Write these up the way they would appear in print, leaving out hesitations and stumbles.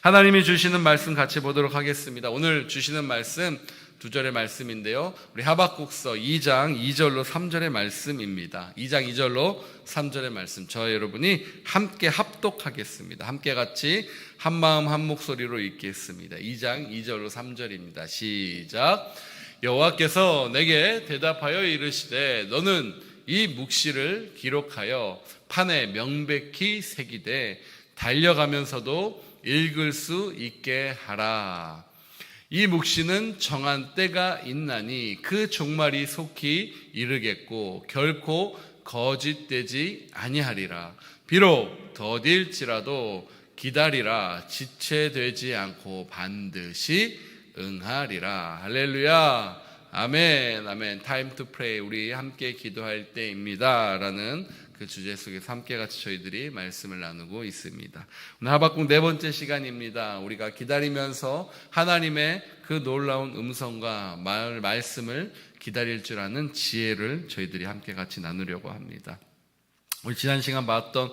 하나님이 주시는 말씀 같이 보도록 하겠습니다. 오늘 주시는 말씀 2절의 말씀인데요, 우리 하박국서 2장 2절로 3절의 말씀입니다. 2장 2절로 3절의 말씀, 저와 여러분이 함께 합독하겠습니다. 함께 같이 한마음 한목소리로 읽겠습니다. 2장 2절로 3절입니다. 시작. 여호와께서 내게 대답하여 이르시되 너는 이 묵시를 기록하여 판에 명백히 새기되 달려가면서도 읽을 수 있게 하라. 이 묵시는 정한 때가 있나니 그 종말이 속히 이르겠고 결코 거짓되지 아니하리라. 비록 더딜지라도 기다리라. 지체되지 않고 반드시 응하리라. 할렐루야. 아멘. 아멘. Time to pray. 우리 함께 기도할 때입니다 라는 그 주제 속에서 함께 같이 저희들이 말씀을 나누고 있습니다. 오늘 하박국 4번째 시간입니다. 우리가 기다리면서 하나님의 그 놀라운 음성과 말씀을 기다릴 줄 아는 지혜를 저희들이 함께 같이 나누려고 합니다. 우리 지난 시간 봤던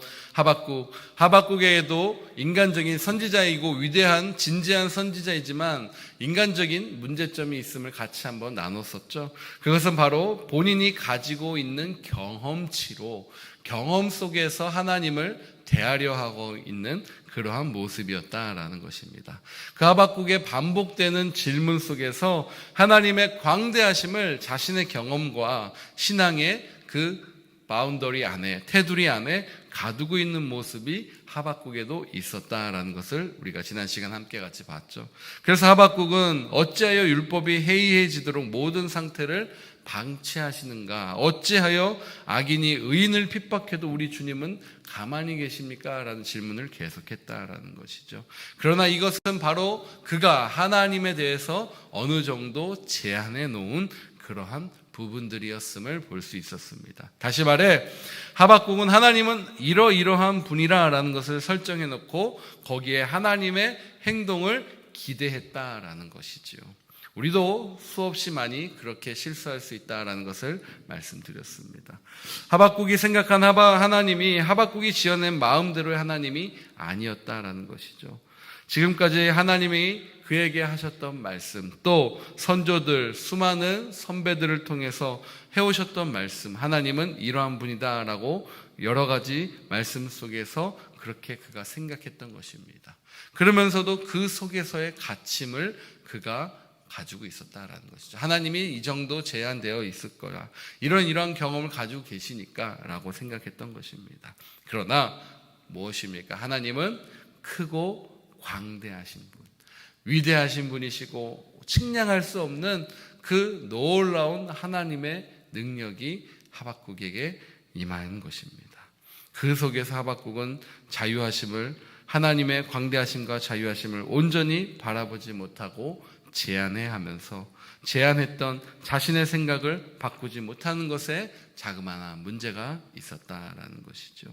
하박국에도 인간적인 선지자이고 위대한 진지한 선지자이지만 인간적인 문제점이 있음을 같이 한번 나눴었죠. 그것은 바로 본인이 가지고 있는 경험치로 경험 속에서 하나님을 대하려 하고 있는 그러한 모습이었다라는 것입니다. 그 하박국의 반복되는 질문 속에서 하나님의 광대하심을 자신의 경험과 신앙의 그 바운더리 안에, 테두리 안에 가두고 있는 모습이 하박국에도 있었다라는 것을 우리가 지난 시간 함께 같이 봤죠. 그래서 하박국은 어찌하여 율법이 해이해지도록 모든 상태를 방치하시는가? 어찌하여 악인이 의인을 핍박해도 우리 주님은 가만히 계십니까? 라는 질문을 계속했다라는 것이죠. 그러나 이것은 바로 그가 하나님에 대해서 어느 정도 제한해 놓은 그러한 부분들이었음을 볼 수 있었습니다. 다시 말해 하박국은 하나님은 이러이러한 분이라는 것을 설정해 놓고 거기에 하나님의 행동을 기대했다라는 것이지요. 우리도 수없이 많이 그렇게 실수할 수 있다라는 것을 말씀드렸습니다. 하박국이 생각한 하나님이 하박국이 지어낸 마음대로의 하나님이 아니었다라는 것이죠. 지금까지 하나님이 그에게 하셨던 말씀, 또 선조들, 수많은 선배들을 통해서 해오셨던 말씀, 하나님은 이러한 분이다라고 여러 가지 말씀 속에서 그렇게 그가 생각했던 것입니다. 그러면서도 그 속에서의 가침을 그가 가지고 있었다라는 것이죠. 하나님이 이 정도 제한되어 있을 거야, 이러한 경험을 가지고 계시니까 라고 생각했던 것입니다. 그러나 무엇입니까? 하나님은 크고 광대하신 분, 위대하신 분이시고 측량할 수 없는 그 놀라운 하나님의 능력이 하박국에게 임한 것입니다. 그 속에서 하박국은 자유하심을, 하나님의 광대하심과 자유하심을 온전히 바라보지 못하고 제한해하면서 제한했던 자신의 생각을 바꾸지 못하는 것에 자그마한 문제가 있었다라는 것이죠.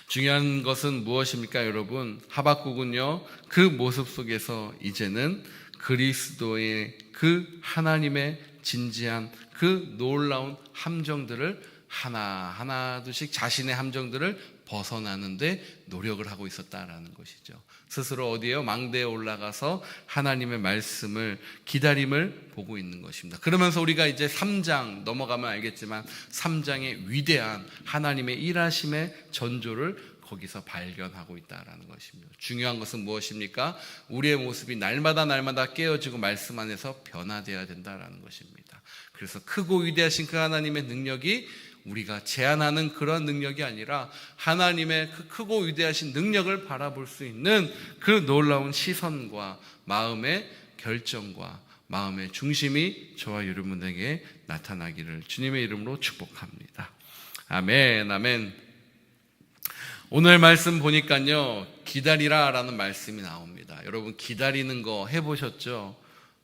중요한 것은 무엇입니까, 여러분? 하박국은요, 그 모습 속에서 이제는 그리스도의 그 하나님의 진지한 그 놀라운 함정들을 하나둘씩 자신의 함정들을 벗어나는데 노력을 하고 있었다라는 것이죠. 스스로 어디에요? 망대에 올라가서 하나님의 말씀을, 기다림을 보고 있는 것입니다. 그러면서 우리가 이제 3장 넘어가면 알겠지만 3장의 위대한 하나님의 일하심의 전조를 거기서 발견하고 있다는 것입니다. 중요한 것은 무엇입니까? 우리의 모습이 날마다 깨어지고 말씀 안에서 변화되어야 된다는 것입니다. 그래서 크고 위대하신 그 하나님의 능력이 우리가 제한하는 그런 능력이 아니라 하나님의 그 크고 위대하신 능력을 바라볼 수 있는 그 놀라운 시선과 마음의 결정과 마음의 중심이 저와 여러분에게 나타나기를 주님의 이름으로 축복합니다. 아멘, 아멘. 오늘 말씀 보니까요, 기다리라 라는 말씀이 나옵니다. 여러분, 기다리는 거 해보셨죠?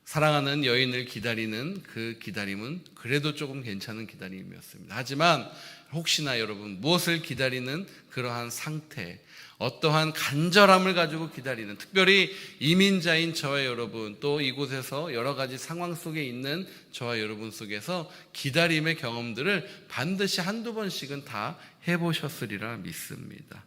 사랑하는 여인을 기다리는 그 기다림은 그래도 조금 괜찮은 기다림이었습니다. 하지만 혹시나 여러분, 무엇을 기다리는 그러한 상태, 어떠한 간절함을 가지고 기다리는, 특별히 이민자인 저와 여러분, 또 이곳에서 여러 가지 상황 속에 있는 저와 여러분 속에서 기다림의 경험들을 반드시 한두 번씩은 다 해보셨으리라 믿습니다.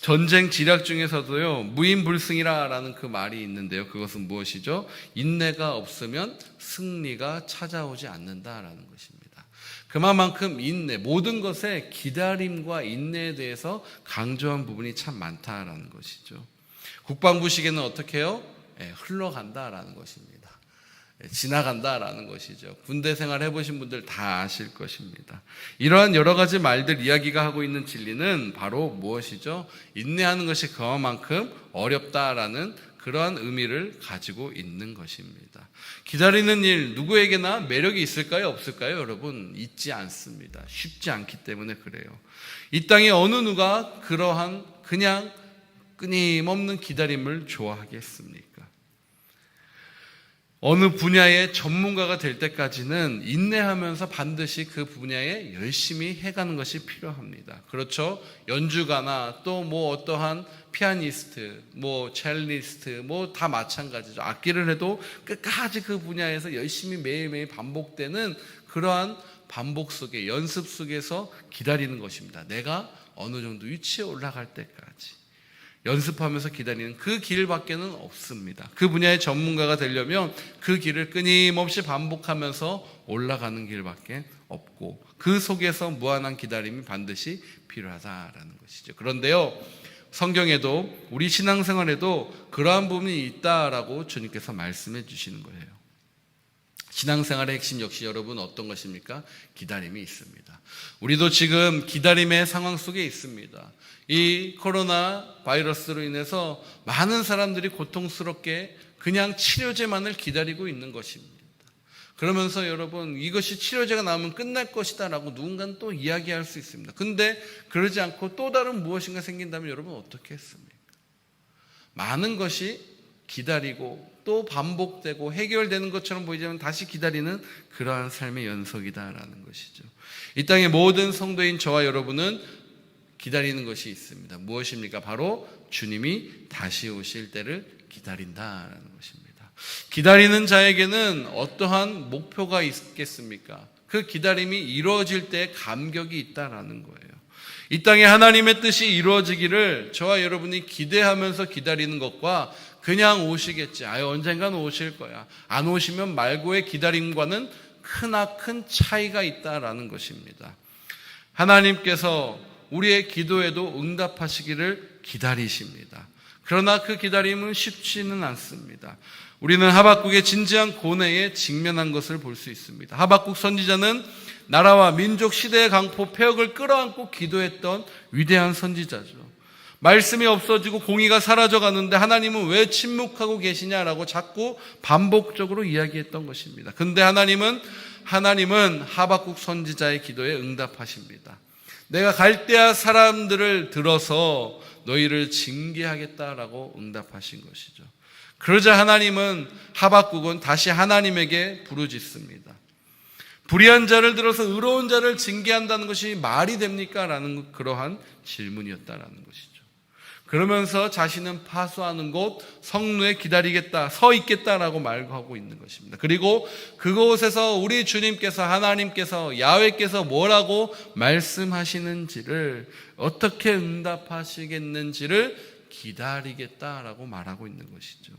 전쟁 지략 중에서도요, 무인불승이라는 그 말이 있는데요. 그것은 무엇이죠? 인내가 없으면 승리가 찾아오지 않는다라는 것입니다. 그만큼 인내, 모든 것에 기다림과 인내에 대해서 강조한 부분이 참 많다라는 것이죠. 국방부 시계는 어떻게 해요? 흘러간다라는 것입니다. 지나간다라는 것이죠. 군대 생활 해보신 분들 다 아실 것입니다. 이러한 여러 가지 말들 이야기가 하고 있는 진리는 바로 무엇이죠? 인내하는 것이 그만큼 어렵다라는 그러한 의미를 가지고 있는 것입니다. 기다리는 일 누구에게나 매력이 있을까요? 없을까요? 여러분, 있지 않습니다. 쉽지 않기 때문에 그래요. 이 땅에 어느 누가 그러한 그냥 끊임없는 기다림을 좋아하겠습니까? 어느 분야의 전문가가 될 때까지는 인내하면서 반드시 그 분야에 열심히 해가는 것이 필요합니다. 그렇죠? 연주가나 또 어떠한 피아니스트, 첼리스트, 다 마찬가지죠. 악기를 해도 끝까지 그 분야에서 열심히 매일매일 반복되는 그러한 반복 속에, 연습 속에서 기다리는 것입니다. 내가 어느 정도 위치에 올라갈 때까지. 연습하면서 기다리는 그 길밖에는 없습니다. 그 분야의 전문가가 되려면 그 길을 끊임없이 반복하면서 올라가는 길밖에 없고 그 속에서 무한한 기다림이 반드시 필요하다라는 것이죠. 그런데요, 성경에도 우리 신앙생활에도 그러한 부분이 있다라고 주님께서 말씀해 주시는 거예요. 신앙생활의 핵심 역시 여러분 어떤 것입니까? 기다림이 있습니다. 우리도 지금 기다림의 상황 속에 있습니다. 이 코로나 바이러스로 인해서 많은 사람들이 고통스럽게 그냥 치료제만을 기다리고 있는 것입니다. 그러면서 여러분, 이것이 치료제가 나오면 끝날 것이다 라고 누군가는 또 이야기할 수 있습니다. 근데 그러지 않고 또 다른 무엇인가 생긴다면 여러분 어떻게 했습니까? 많은 것이 기다리고 또 반복되고 해결되는 것처럼 보이지만 다시 기다리는 그러한 삶의 연속이다라는 것이죠. 이 땅의 모든 성도인 저와 여러분은 기다리는 것이 있습니다. 무엇입니까? 바로 주님이 다시 오실 때를 기다린다라는 것입니다. 기다리는 자에게는 어떠한 목표가 있겠습니까? 그 기다림이 이루어질 때 감격이 있다라는 거예요. 이 땅에 하나님의 뜻이 이루어지기를 저와 여러분이 기대하면서 기다리는 것과 그냥 오시겠지, 언젠간 오실 거야, 안 오시면 말고의 기다림과는 크나큰 차이가 있다라는 것입니다. 하나님께서 우리의 기도에도 응답하시기를 기다리십니다. 그러나 그 기다림은 쉽지는 않습니다. 우리는 하박국의 진지한 고뇌에 직면한 것을 볼 수 있습니다. 하박국 선지자는 나라와 민족 시대의 강포 폐역을 끌어안고 기도했던 위대한 선지자죠. 말씀이 없어지고 공의가 사라져가는데 하나님은 왜 침묵하고 계시냐라고 자꾸 반복적으로 이야기했던 것입니다. 근데 하나님은 하박국 선지자의 기도에 응답하십니다. 내가 갈대아 사람들을 들어서 너희를 징계하겠다라고 응답하신 것이죠. 그러자 하박국은 다시 하나님에게 부르짖습니다. 불의한 자를 들어서 의로운 자를 징계한다는 것이 말이 됩니까? 라는 그러한 질문이었다라는 것이죠. 그러면서 자신은 파수하는 곳 성루에 기다리겠다, 서 있겠다라고 말하고 있는 것입니다. 그리고 그곳에서 우리 주님께서, 하나님께서, 야훼께서 뭐라고 말씀하시는지를, 어떻게 응답하시겠는지를 기다리겠다라고 말하고 있는 것이죠.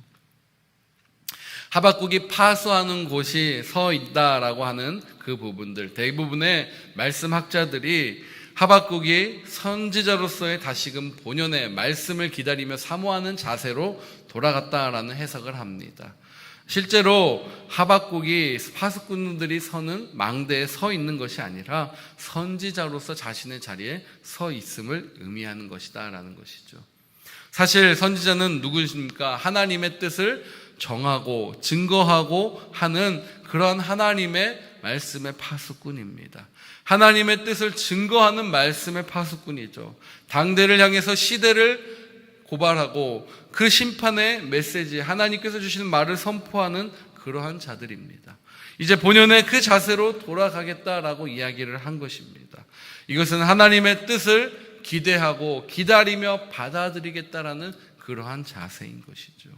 하박국이 파수하는 곳이 서 있다라고 하는 그 부분들, 대부분의 말씀학자들이 하박국이 선지자로서의 다시금 본연의 말씀을 기다리며 사모하는 자세로 돌아갔다라는 해석을 합니다. 실제로 하박국이 파수꾼들이 서는 망대에 서 있는 것이 아니라 선지자로서 자신의 자리에 서 있음을 의미하는 것이다라는 것이죠. 사실 선지자는 누구십니까? 하나님의 뜻을 정하고 증거하고 하는 그런 하나님의 말씀의 파수꾼입니다. 하나님의 뜻을 증거하는 말씀의 파수꾼이죠. 당대를 향해서 시대를 고발하고 그 심판의 메시지, 하나님께서 주시는 말을 선포하는 그러한 자들입니다. 이제 본연의 그 자세로 돌아가겠다라고 이야기를 한 것입니다. 이것은 하나님의 뜻을 기대하고 기다리며 받아들이겠다라는 그러한 자세인 것이죠.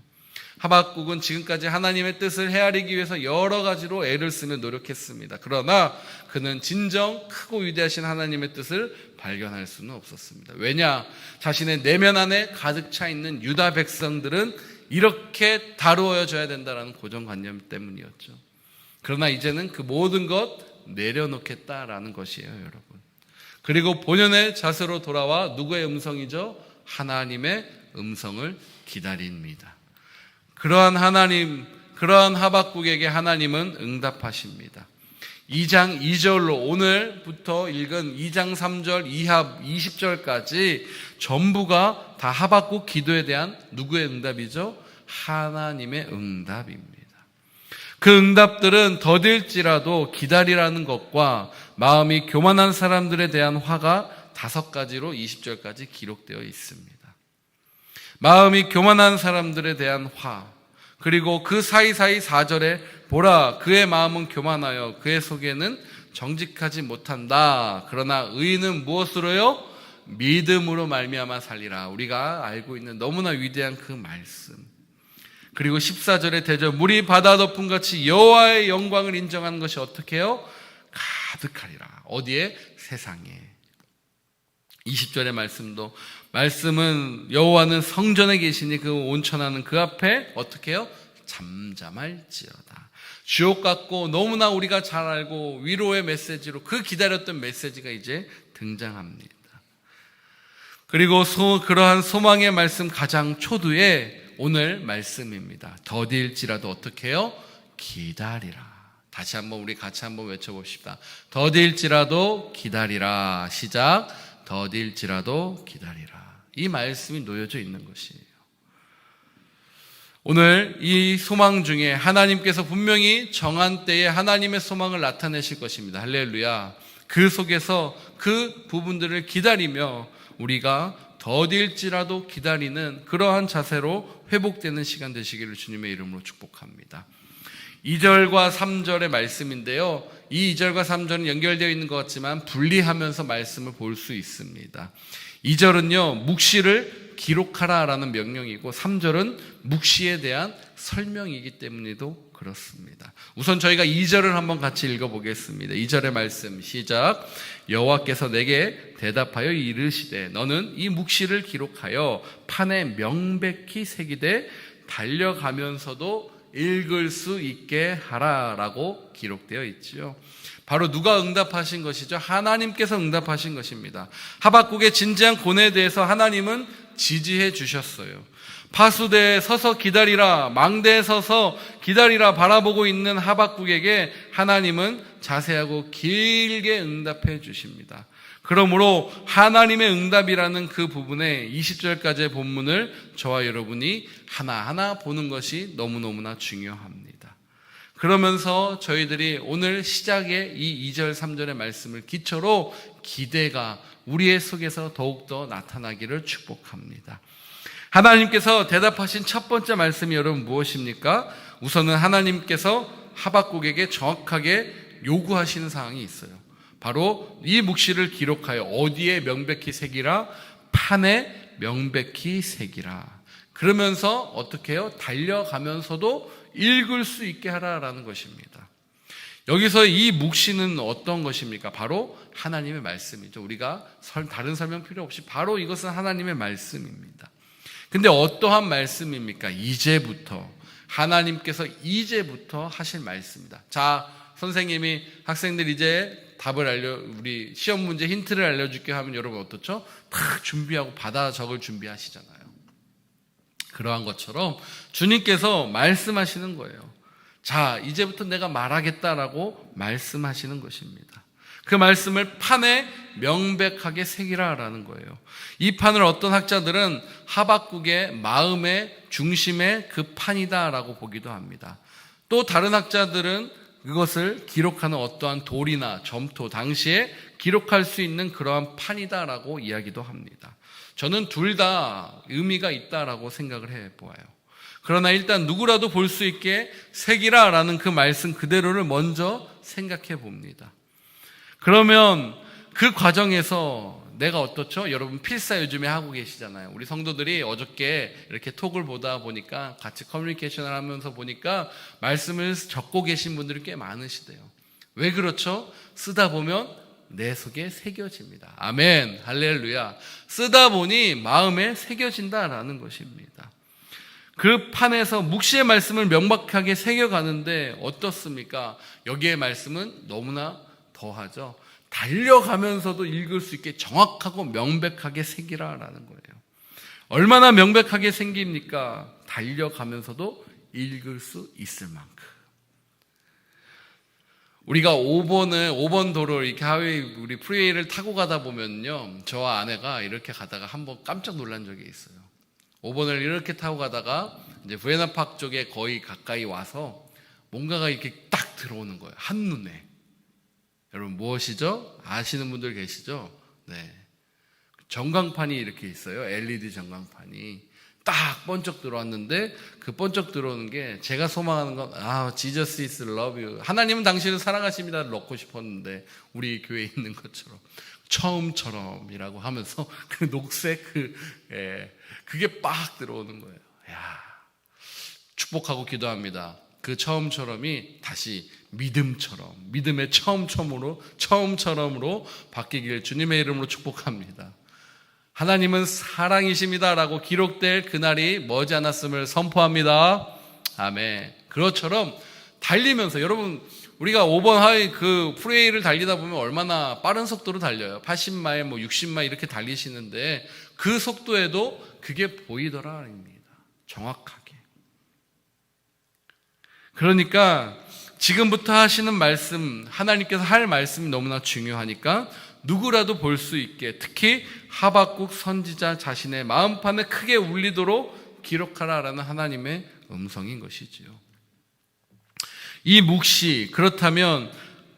하박국은 지금까지 하나님의 뜻을 헤아리기 위해서 여러 가지로 애를 쓰며 노력했습니다. 그러나 그는 진정 크고 위대하신 하나님의 뜻을 발견할 수는 없었습니다. 왜냐? 자신의 내면 안에 가득 차 있는 유다 백성들은 이렇게 다루어져야 된다는 고정관념 때문이었죠. 그러나 이제는 그 모든 것 내려놓겠다라는 것이에요, 여러분. 그리고 본연의 자세로 돌아와 누구의 음성이죠? 하나님의 음성을 기다립니다. 그러한 하박국에게 하나님은 응답하십니다. 2장 2절로 오늘부터 읽은 2장 3절 이하 20절까지 전부가 다 하박국 기도에 대한 누구의 응답이죠? 하나님의 응답입니다. 그 응답들은 더딜지라도 기다리라는 것과 마음이 교만한 사람들에 대한 화가 5가지로 20절까지 기록되어 있습니다. 마음이 교만한 사람들에 대한 화, 그리고 그 사이사이 4절에 보라 그의 마음은 교만하여 그의 속에는 정직하지 못한다. 그러나 의인은 무엇으로요? 믿음으로 말미암아 살리라. 우리가 알고 있는 너무나 위대한 그 말씀. 그리고 14절에 대저 물이 바다 덮음 같이 여호와의 영광을 인정하는 것이 어떻게 해요? 가득하리라. 어디에? 세상에. 20절의 말씀은 여호와는 성전에 계시니 그 온천하는 그 앞에 어떻게 해요? 잠잠할지어다. 주옥 같고 너무나 우리가 잘 알고 위로의 메시지로 그 기다렸던 메시지가 이제 등장합니다. 그리고 그러한 소망의 말씀 가장 초두에 오늘 말씀입니다. 더딜지라도 어떻게 해요? 기다리라. 다시 한번 우리 같이 한번 외쳐봅시다. 더딜지라도 기다리라. 시작. 더딜지라도 기다리라. 이 말씀이 놓여져 있는 것이에요. 오늘 이 소망 중에 하나님께서 분명히 정한 때에 하나님의 소망을 나타내실 것입니다. 할렐루야. 그 속에서 그 부분들을 기다리며 우리가 더딜지라도 기다리는 그러한 자세로 회복되는 시간 되시기를 주님의 이름으로 축복합니다. 2절과 3절의 말씀인데요. 이 2절과 3절은 연결되어 있는 것 같지만 분리하면서 말씀을 볼 수 있습니다. 2절은요, 묵시를 기록하라라는 명령이고 3절은 묵시에 대한 설명이기 때문에도 그렇습니다. 우선 저희가 2절을 한번 같이 읽어보겠습니다. 2절의 말씀 시작. 여호와께서 내게 대답하여 이르시되 너는 이 묵시를 기록하여 판에 명백히 새기되 달려가면서도 읽을 수 있게 하라라고 기록되어 있지요. 바로 누가 응답하신 것이죠? 하나님께서 응답하신 것입니다. 하박국의 진지한 고뇌에 대해서 하나님은 지지해 주셨어요. 파수대에 서서 기다리라, 망대에 서서 기다리라 바라보고 있는 하박국에게 하나님은 자세하고 길게 응답해 주십니다. 그러므로 하나님의 응답이라는 그 부분에 20절까지의 본문을 저와 여러분이 하나하나 보는 것이 너무너무나 중요합니다. 그러면서 저희들이 오늘 시작의 이 2절, 3절의 말씀을 기초로 기대가 우리의 속에서 더욱더 나타나기를 축복합니다. 하나님께서 대답하신 첫 번째 말씀이 여러분 무엇입니까? 우선은 하나님께서 하박국에게 정확하게 요구하시는 사항이 있어요. 바로 이 묵시를 기록하여 어디에 명백히 새기라? 판에 명백히 새기라. 그러면서 어떻게 해요? 달려가면서도 읽을 수 있게 하라라는 것입니다. 여기서 이 묵시는 어떤 것입니까? 바로 하나님의 말씀이죠. 우리가 다른 설명 필요 없이 바로 이것은 하나님의 말씀입니다. 근데 어떠한 말씀입니까? 하나님께서 이제부터 하실 말씀입니다. 자, 선생님이 학생들 이제 답을 우리 시험 문제 힌트를 알려줄게 하면 여러분 어떻죠? 다 준비하고 받아 적을 준비하시잖아요. 그러한 것처럼 주님께서 말씀하시는 거예요. 자, 이제부터 내가 말하겠다라고 말씀하시는 것입니다. 그 말씀을 판에 명백하게 새기라라는 거예요. 이 판을 어떤 학자들은 하박국의 마음의 중심의 그 판이다라고 보기도 합니다. 또 다른 학자들은 그것을 기록하는 어떠한 돌이나 점토, 당시에 기록할 수 있는 그러한 판이다라고 이야기도 합니다. 저는 둘 다 의미가 있다라고 생각을 해보아요. 그러나 일단 누구라도 볼 수 있게 새기라라는 그 말씀 그대로를 먼저 생각해 봅니다. 그러면 그 과정에서 내가 어떻죠? 여러분 필사 요즘에 하고 계시잖아요. 우리 성도들이 어저께 이렇게 톡을 보다 보니까 같이 커뮤니케이션을 하면서 보니까 말씀을 적고 계신 분들이 꽤 많으시대요. 왜 그렇죠? 쓰다 보면 내 속에 새겨집니다. 아멘, 할렐루야. 쓰다 보니 마음에 새겨진다라는 것입니다. 그 판에서 묵시의 말씀을 명확하게 새겨가는데 어떻습니까? 여기에 말씀은 너무나 더하죠. 달려가면서도 읽을 수 있게 정확하고 명백하게 새기라라는 거예요. 얼마나 명백하게 생깁니까? 달려가면서도 읽을 수 있을 만큼. 우리가 5번 도로 이렇게 하웨이 우리 프리웨이를 타고 가다 보면요, 저와 아내가 이렇게 가다가 한번 깜짝 놀란 적이 있어요. 5번을 이렇게 타고 가다가 이제 부에나파크 쪽에 거의 가까이 와서 뭔가가 이렇게 딱 들어오는 거예요. 한눈에. 여러분 무엇이죠? 아시는 분들 계시죠? 네. 전광판이 이렇게 있어요. LED 전광판이 딱 번쩍 들어왔는데 그 번쩍 들어오는 게 제가 소망하는 건 Jesus is love you. 하나님은 당신을 사랑하십니다를 넣고 싶었는데 우리 교회에 있는 것처럼 처음처럼이라고 하면서 그 녹색 그게 빡 들어오는 거예요. 야, 축복하고 기도합니다. 그 처음처럼이 다시 믿음처럼, 믿음의 처음처럼으로 바뀌길 주님의 이름으로 축복합니다. 하나님은 사랑이십니다라고 기록될 그날이 머지 않았음을 선포합니다. 아멘. 그것처럼 달리면서 여러분 우리가 5번 하이 그 프레이를 달리다 보면 얼마나 빠른 속도로 달려요. 80마일, 60마일 이렇게 달리시는데 그 속도에도 그게 보이더라입니다. 정확하게. 그러니까 지금부터 하시는 말씀, 하나님께서 할 말씀이 너무나 중요하니까 누구라도 볼 수 있게, 특히 하박국 선지자 자신의 마음판에 크게 울리도록 기록하라라는 하나님의 음성인 것이지요. 이 묵시, 그렇다면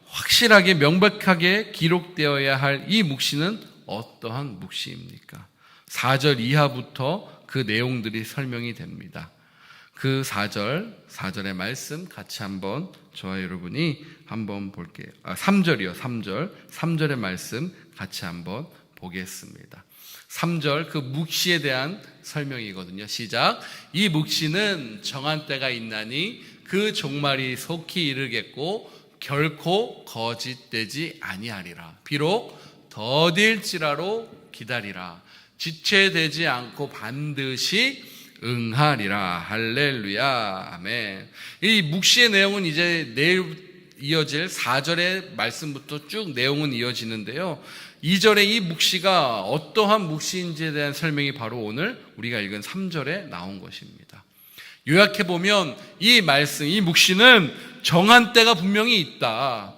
확실하게 명백하게 기록되어야 할 이 묵시는 어떠한 묵시입니까? 4절 이하부터 그 내용들이 설명이 됩니다. 그 4절의 말씀 같이 한번 저와 여러분이 한번 볼게요. 3절이요. 3절의 말씀 같이 한번 보겠습니다. 3절 그 묵시에 대한 설명이거든요. 시작. 이 묵시는 정한 때가 있나니 그 종말이 속히 이르겠고 결코 거짓되지 아니하리라. 비록 더딜지라도 기다리라. 지체되지 않고 반드시 응하리라. 할렐루야. 아멘. 이 묵시의 내용은 이제 내일 이어질 4절의 말씀부터 쭉 내용은 이어지는데요. 2절의 이 묵시가 어떠한 묵시인지에 대한 설명이 바로 오늘 우리가 읽은 3절에 나온 것입니다. 요약해보면 이 말씀, 이 묵시는 정한 때가 분명히 있다.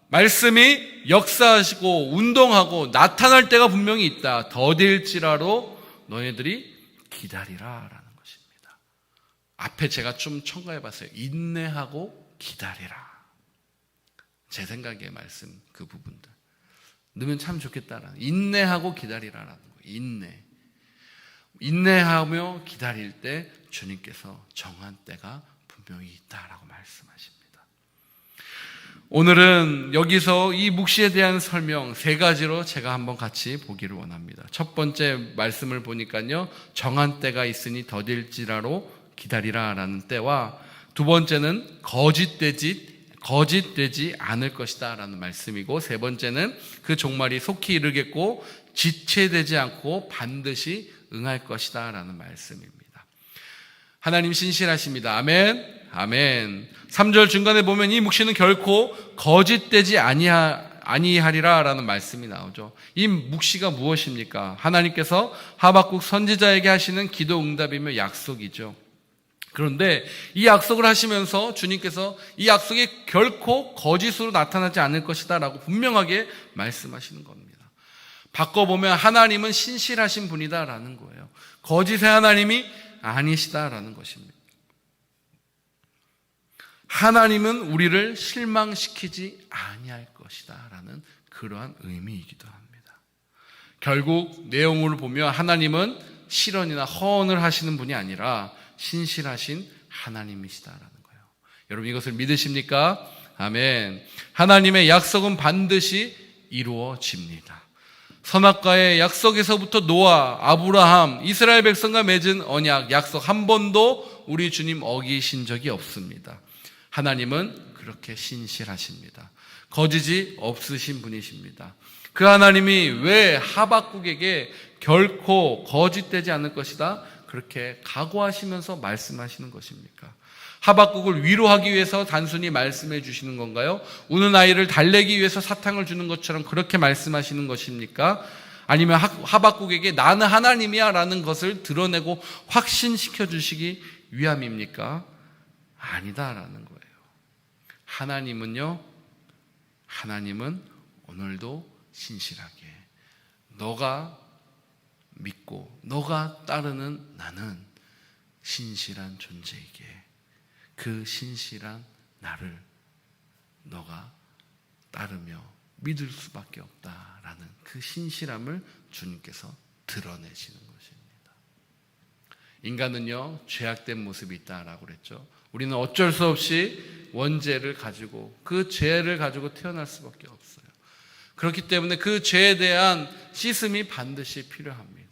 말씀이 역사하시고 운동하고 나타날 때가 분명히 있다. 더딜지라도 너희들이 기다리라 라는 것입니다. 앞에 제가 좀 첨가해봤어요. 인내하고 기다리라. 제 생각의 말씀 그 부분들 넣으면 참 좋겠다라는, 인내하고 기다리라라는 거예요. 인내하며 기다릴 때 주님께서 정한 때가 분명히 있다라고 말씀하십니다. 오늘은 여기서 이 묵시에 대한 설명 3가지로 제가 한번 같이 보기를 원합니다. 첫 번째 말씀을 보니까요, 정한 때가 있으니 더딜지라도 기다리라라는 때와, 두 번째는 거짓되지 않을 것이다 라는 말씀이고, 세 번째는 그 종말이 속히 이르겠고 지체되지 않고 반드시 응할 것이다 라는 말씀입니다. 하나님 신실하십니다. 아멘. 아멘. 3절 중간에 보면 이 묵시는 결코 거짓되지 아니하리라 라는 말씀이 나오죠. 이 묵시가 무엇입니까? 하나님께서 하박국 선지자에게 하시는 기도 응답이며 약속이죠. 그런데 이 약속을 하시면서 주님께서 이 약속이 결코 거짓으로 나타나지 않을 것이다 라고 분명하게 말씀하시는 겁니다. 바꿔보면 하나님은 신실하신 분이다 라는 거예요. 거짓의 하나님이 아니시다 라는 것입니다. 하나님은 우리를 실망시키지 아니할 것이다 라는 그러한 의미이기도 합니다. 결국 내용을 보면 하나님은 실언이나 허언을 하시는 분이 아니라 신실하신 하나님이시다라는 거예요. 여러분 이것을 믿으십니까? 아멘. 하나님의 약속은 반드시 이루어집니다. 선악과의 약속에서부터 노아, 아브라함, 이스라엘 백성과 맺은 언약, 약속 한 번도 우리 주님 어기신 적이 없습니다. 하나님은 그렇게 신실하십니다. 거짓이 없으신 분이십니다. 그 하나님이 왜 하박국에게 결코 거짓되지 않을 것이다 그렇게 각오하시면서 말씀하시는 것입니까? 하박국을 위로하기 위해서 단순히 말씀해 주시는 건가요? 우는 아이를 달래기 위해서 사탕을 주는 것처럼 그렇게 말씀하시는 것입니까? 아니면 하박국에게 나는 하나님이야 라는 것을 드러내고 확신시켜 주시기 위함입니까? 아니다라는 거예요. 하나님은 오늘도 신실하게 너가 믿고 너가 따르는 나는 신실한 존재이기에 그 신실한 나를 너가 따르며 믿을 수밖에 없다라는 그 신실함을 주님께서 드러내시는 것입니다. 인간은요, 죄악된 모습이 있다라고 그랬죠. 우리는 어쩔 수 없이 원죄를 가지고 그 죄를 가지고 태어날 수밖에 없어요. 그렇기 때문에 그 죄에 대한 씻음이 반드시 필요합니다.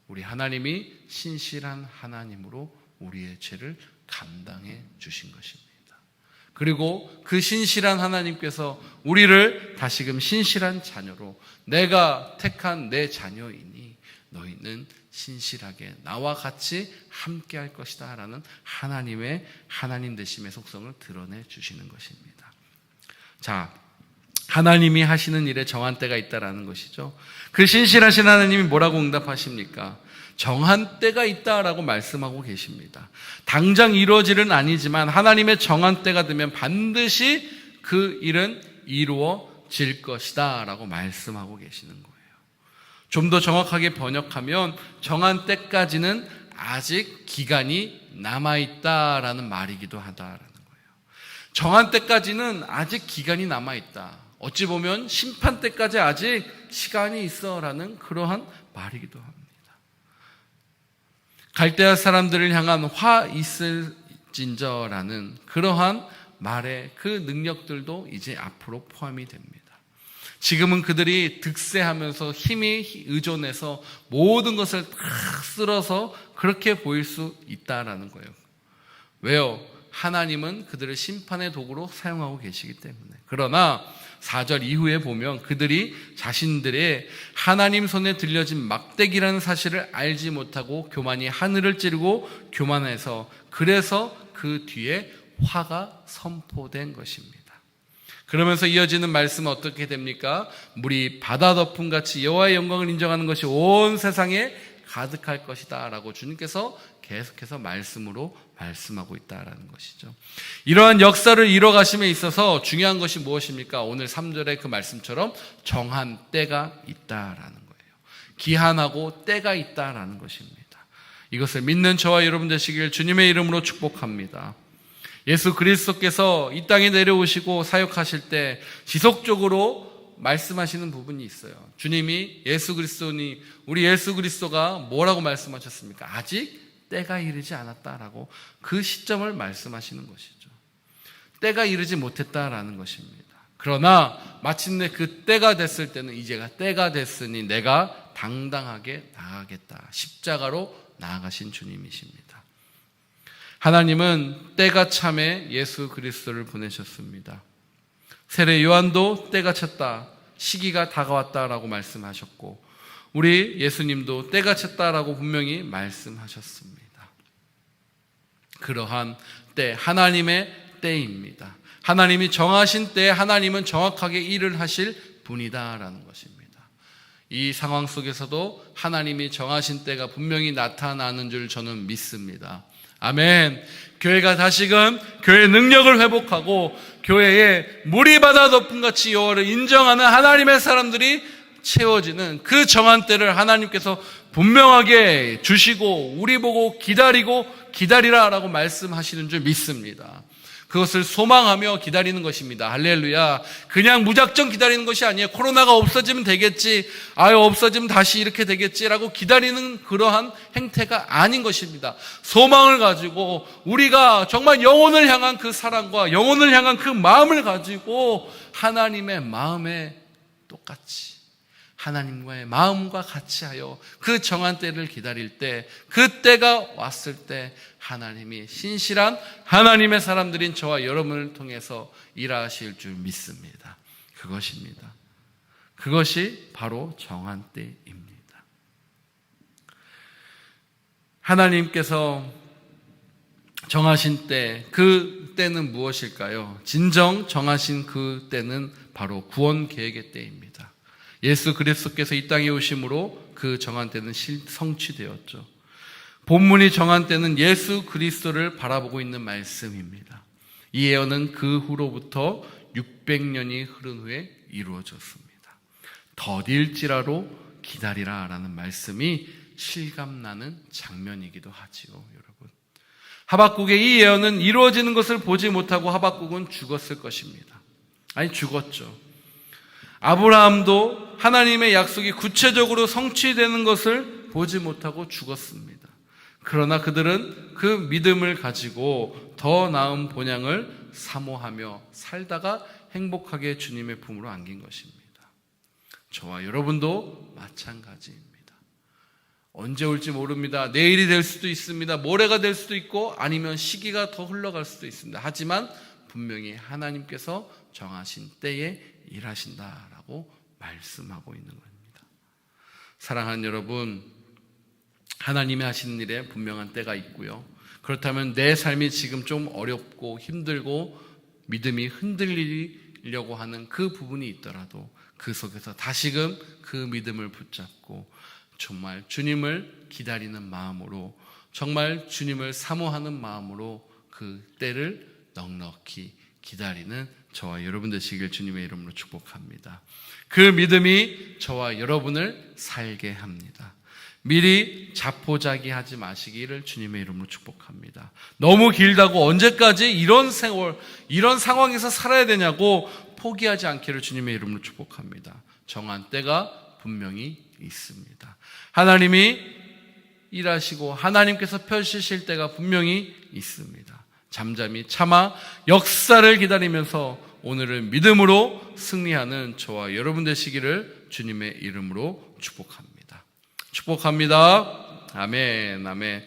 우리 하나님이 신실한 하나님으로 우리의 죄를 감당해 주신 것입니다. 그리고 그 신실한 하나님께서 우리를 다시금 신실한 자녀로 내가 택한 내 자녀이니 너희는 신실하게 나와 같이 함께 할 것이다 라는 하나님의 하나님 되심의 속성을 드러내 주시는 것입니다. 자, 하나님이 하시는 일에 정한 때가 있다라는 것이죠. 그 신실하신 하나님이 뭐라고 응답하십니까? 정한 때가 있다라고 말씀하고 계십니다. 당장 이루어질은 아니지만 하나님의 정한 때가 되면 반드시 그 일은 이루어질 것이다 라고 말씀하고 계시는 거예요. 좀 더 정확하게 번역하면 정한 때까지는 아직 기간이 남아있다라는 말이기도 하다라는 거예요. 정한 때까지는 아직 기간이 남아있다. 어찌 보면 심판 때까지 아직 시간이 있어라는 그러한 말이기도 합니다. 갈대아 사람들을 향한 화 있을진저라는 그러한 말의 그 능력들도 이제 앞으로 포함이 됩니다. 지금은 그들이 득세하면서 힘이 의존해서 모든 것을 다 쓸어서 그렇게 보일 수 있다라는 거예요. 왜요? 하나님은 그들을 심판의 도구로 사용하고 계시기 때문에. 그러나 4절 이후에 보면 그들이 자신들의 하나님 손에 들려진 막대기라는 사실을 알지 못하고 교만이 하늘을 찌르고 교만해서 그래서 그 뒤에 화가 선포된 것입니다. 그러면서 이어지는 말씀은 어떻게 됩니까? 물이 바다 덮음같이 여호와의 영광을 인정하는 것이 온 세상에 가득할 것이다 라고 주님께서 계속해서 말씀으로 말씀하고 있다라는 것이죠. 이러한 역사를 이뤄가심에 있어서 중요한 것이 무엇입니까? 오늘 3절의 그 말씀처럼 정한 때가 있다라는 거예요. 기한하고 때가 있다라는 것입니다. 이것을 믿는 저와 여러분 되시길 주님의 이름으로 축복합니다. 예수 그리스도께서 이 땅에 내려오시고 사역하실 때 지속적으로 말씀하시는 부분이 있어요. 주님이 우리 예수 그리스도가 뭐라고 말씀하셨습니까? 아직 때가 이르지 않았다라고 그 시점을 말씀하시는 것이죠. 때가 이르지 못했다라는 것입니다. 그러나 마침내 그 때가 됐을 때는 이제가 때가 됐으니 내가 당당하게 나아가겠다. 십자가로 나아가신 주님이십니다. 하나님은 때가 참에 예수 그리스도를 보내셨습니다. 세례 요한도 때가 찼다, 시기가 다가왔다라고 말씀하셨고 우리 예수님도 때가 찼다라고 분명히 말씀하셨습니다. 그러한 때, 하나님의 때입니다. 하나님이 정하신 때에 하나님은 정확하게 일을 하실 분이다라는 것입니다. 이 상황 속에서도 하나님이 정하신 때가 분명히 나타나는 줄 저는 믿습니다. 아멘. 교회가 다시금 교회의 능력을 회복하고 교회에 물이 바다 덮음같이 여호와를 인정하는 하나님의 사람들이 채워지는 그 정한 때를 하나님께서 분명하게 주시고 우리 보고 기다리라라고 말씀하시는 줄 믿습니다. 그것을 소망하며 기다리는 것입니다. 할렐루야. 그냥 무작정 기다리는 것이 아니에요. 코로나가 없어지면 되겠지, 없어지면 다시 이렇게 되겠지라고 기다리는 그러한 행태가 아닌 것입니다. 소망을 가지고 우리가 정말 영혼을 향한 그 사랑과 영혼을 향한 그 마음을 가지고 하나님의 마음에 똑같이 하나님과의 마음과 같이 하여 그 정한 때를 기다릴 때, 그 때가 왔을 때 하나님이 신실한 하나님의 사람들인 저와 여러분을 통해서 일하실 줄 믿습니다. 그것입니다. 그것이 바로 정한 때입니다. 하나님께서 정하신 때, 그 때는 무엇일까요? 진정 정하신 그 때는 바로 구원 계획의 때입니다. 예수 그리스도께서 이 땅에 오심으로 그 정한 때는 성취되었죠. 본문이 정한 때는 예수 그리스도를 바라보고 있는 말씀입니다. 이 예언은 그 후로부터 600년이 흐른 후에 이루어졌습니다. 더딜지라도 기다리라 라는 말씀이 실감나는 장면이기도 하지요, 여러분. 하박국의 이 예언은 이루어지는 것을 보지 못하고 하박국은 죽었을 것입니다. 아니, 죽었죠. 아브라함도 하나님의 약속이 구체적으로 성취되는 것을 보지 못하고 죽었습니다. 그러나 그들은 그 믿음을 가지고 더 나은 본향을 사모하며 살다가 행복하게 주님의 품으로 안긴 것입니다. 저와 여러분도 마찬가지입니다. 언제 올지 모릅니다. 내일이 될 수도 있습니다. 모레가 될 수도 있고 아니면 시기가 더 흘러갈 수도 있습니다. 하지만 분명히 하나님께서 정하신 때에 일하신다라고 말씀하고 있는 겁니다. 사랑하는 여러분, 하나님이 하시는 일에 분명한 때가 있고요. 그렇다면 내 삶이 지금 좀 어렵고 힘들고 믿음이 흔들리려고 하는 그 부분이 있더라도 그 속에서 다시금 그 믿음을 붙잡고 정말 주님을 기다리는 마음으로, 정말 주님을 사모하는 마음으로 그 때를 넉넉히 기다리는 저와 여러분 되시길 주님의 이름으로 축복합니다. 그 믿음이 저와 여러분을 살게 합니다. 미리 자포자기하지 마시기를 주님의 이름으로 축복합니다. 너무 길다고 언제까지 이런 생활, 이런 상황에서 살아야 되냐고 포기하지 않기를 주님의 이름으로 축복합니다. 정한 때가 분명히 있습니다. 하나님이 일하시고 하나님께서 펴시실 때가 분명히 있습니다. 잠잠히 참아 역사를 기다리면서 오늘을 믿음으로 승리하는 저와 여러분 되시기를 주님의 이름으로 축복합니다. 축복합니다. 아멘, 아멘.